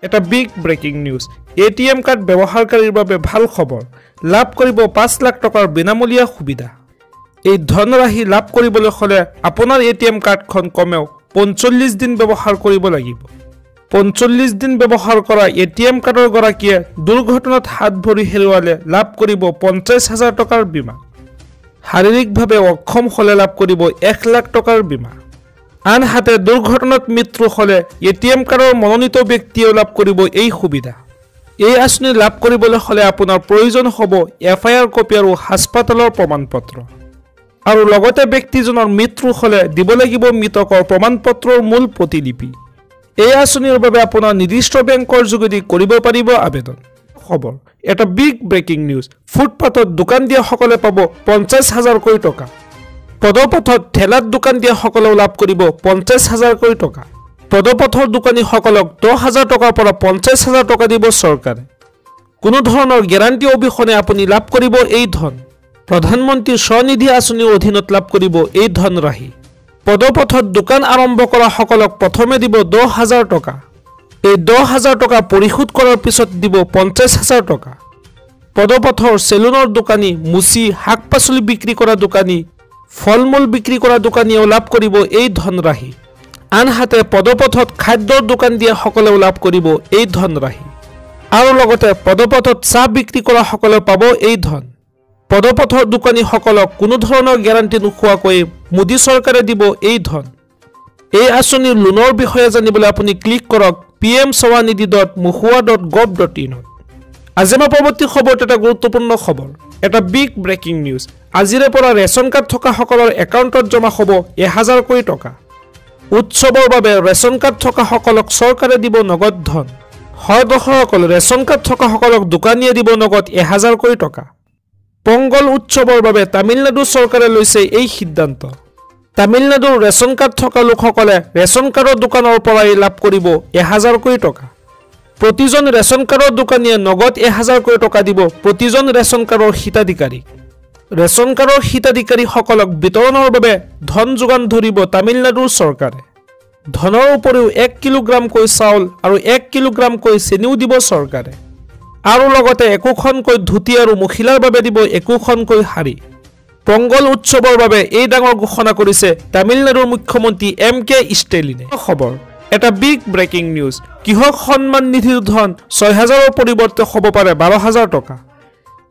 এটা big breaking news ATM card ব্যবহাৰকাৰীৰ বাবে ভাল খবৰ লাভ কৰিব 5 লাখ টকাৰ বিনামূলীয়া সুবিধা এই ধনৰাশি লাভ কৰিবলৈ হলে আপোনাৰ এটিএম কাৰ্ডখন কমেও 45 দিন ব্যৱহাৰ কৰিব লাগিব 45 দিন ব্যৱহাৰ কৰা এটিএম কাৰ্ডৰ গৰাকীয়ে দুৰ্ঘটনাত হাত ভৰি হেৰুৱালে লাভ কৰিব 50000 টকাৰ বীমা শাৰীৰিকভাৱে অক্ষম হলে লাভ কৰিব 1 লাখ টকাৰ বীমা আনহাতে দুৰ্ঘটনাত মৃত্যু হলে এটিএম কাৰ্ডৰ মনোনীত ব্যক্তিয়ে লাভ কৰিব এই সুবিধা এই আঁচনি লাভ কৰিবলৈ হলে আপোনাৰ প্ৰয়োজন হ'ব এফআইআৰ কপি আৰু হাস্পতালৰ প্ৰমাণপত্ৰ আৰু লগতে ব্যক্তিজনৰ মৃত্যু হলে দিব লাগিব মৃতকৰ প্ৰমাণপত্ৰৰ মূল প্ৰতিলিপি এই আঁচনিৰ বাবে আপোনাৰ নিৰ্দিষ্ট বেংকৰ যোগেদি কৰিব পাৰিব আবেদন খবৰ এটা বিগ ব্ৰেকিং নিউজ ফুটপাথত দোকান দিয়া সকলে পাব 50000 কোটি টকা পদপথত ঠেলাত দোকান দিয়া সকলেও লাভ কৰিব 50000 কোটি টকা পদপথৰ দোকানী সকলক 10000 টকাৰ পৰা 50000 টকা দিব চৰকাৰে কোনো ধৰণৰ গ্যাৰান্টি অবিহনে আপুনি লাভ কৰিব এই ধন প্ৰধানমন্ত্ৰী স্বনিধি আঁচনিৰ অধীনত লাভ কৰিব এই ধনৰাশি পদপথত দোকান আৰম্ভ কৰা সকলক প্ৰথমে দিব 10000 টকা এই 10000 টকা পৰিশোধ কৰাৰ পিছত দিব 50000 টকা পদপথৰ সেলুনৰ দোকানী মুচি শাক-পাচলি বিক্ৰী কৰা দোকানী ফলমূল বিক্ৰী কৰা দোকানীও লাভ কৰিব এই ধনৰাশি আনহাতে পদপথত খাদ্যৰ দোকান দিয়া সকলেও লাভ কৰিব এই ধনৰাশি আৰু লগতে পদপথত চাহ বিক্ৰী কৰা সকলে পাব এই ধন পদপথৰ দোকানী সকলক কোনো ধৰণৰ গ্যাৰান্টি নোখোৱাকৈ মোদী চৰকাৰে দিব এই ধন এই আঁচনিৰ লোনৰ বিষয়ে জানিবলৈ আপুনি ক্লিক কৰক pmswanidhi.mukhua.gov.in আজি আমাৰ পৰৱৰ্তী খবৰটো এটা গুৰুত্বপূৰ্ণ খবৰ এটা বিগ ব্ৰেকিং নিউজ আজিৰে পৰা ৰেচন কাৰ্ড থকা সকলৰ একাউণ্টত জমা হ'ব 1000 কোটি টকা উৎসৱৰ বাবে ৰেচন কাৰ্ড থকা সকলক চৰকাৰে দিব নগদ ধন হয় দৰ্শকসকল ৰেচন কাৰ্ড থকা সকলক দোকানীয়ে দিব নগদ 1000 কোটি টকা পংগল উৎসৱৰ বাবে তামিলনাডু চৰকাৰে লৈছে এই সিদ্ধান্ত তামিলনাডুৰ ৰেচন কাৰ্ড থকা লোকসকলে ৰেচন কাৰ্ডৰ দোকানৰ পৰাই লাভ কৰিব 1000 কোটি টকা প্ৰতিজন ৰেচন কাৰ্ডৰ দোকানীয়ে নগদ 1000 কোটি টকা দিব প্ৰতিজন ৰেচন কাৰ্ডৰ হিতাধিকাৰীক ৰেচন কাৰ্ডৰ হিতাধিকাৰীসকলক বিতৰণৰ বাবে ধন যোগান ধৰিব তামিলনাডুৰ চৰকাৰে ধনৰ উপৰিও 1 কিলোগ্ৰামকৈ চাউল আৰু 1 কিলোগ্ৰামকৈ চেনিও দিব চৰকাৰে আৰু লগতে একোখনকৈ ধুতি আৰু মহিলাৰ বাবে দিব একোখনকৈ শাৰী পংগল উৎসৱৰ বাবে এই ডাঙৰ ঘোষণা কৰিছে তামিলনাডুৰ মুখ্যমন্ত্ৰী MK ষ্টেলিনে খবৰ এটা বিগ ব্ৰেকিং নিউজ কৃষক সন্মান নিধিৰ ধন 6000ৰ পৰিৱৰ্তে হ'ব পাৰে 12000 টকা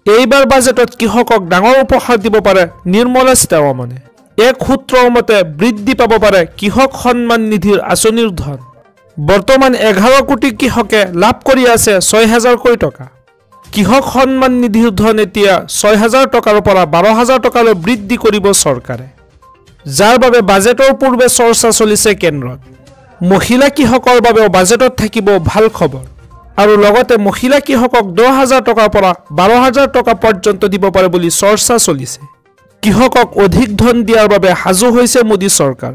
এইবাৰ বাজেটত কৃষকক ডাঙৰ উপহাৰ দিব পাৰে নিৰ্মলা সীতাৰমণে এক সূত্ৰৰ মতে বৃদ্ধি পাব পাৰে কৃষক সন্মান নিধিৰ আঁচনিৰ ধন বৰ্তমান 11 কোটি কৃষকে লাভ কৰি আছে 6000 কোটি টকা কৃষক সন্মান নিধিৰ ধন এতিয়া 6000 টকাৰ পৰা 12000 টকালৈ বৃদ্ধি কৰিব চৰকাৰে যাৰ বাবে বাজেটৰ পূৰ্বে চৰ্চা চলিছে কেন্দ্ৰত মহিলা কৃষকৰ বাবে বাজেটত থাকিব ভাল খবৰ আৰু লগতে মহিলা কৃষকক 10000 টকাৰ পৰা 12000 টকা পৰ্যন্ত দিব পাৰে বুলি চৰ্চা চলিছে কৃষকক অধিক ধন দিয়াৰ বাবে সাজু হৈছে মোদী চৰকাৰ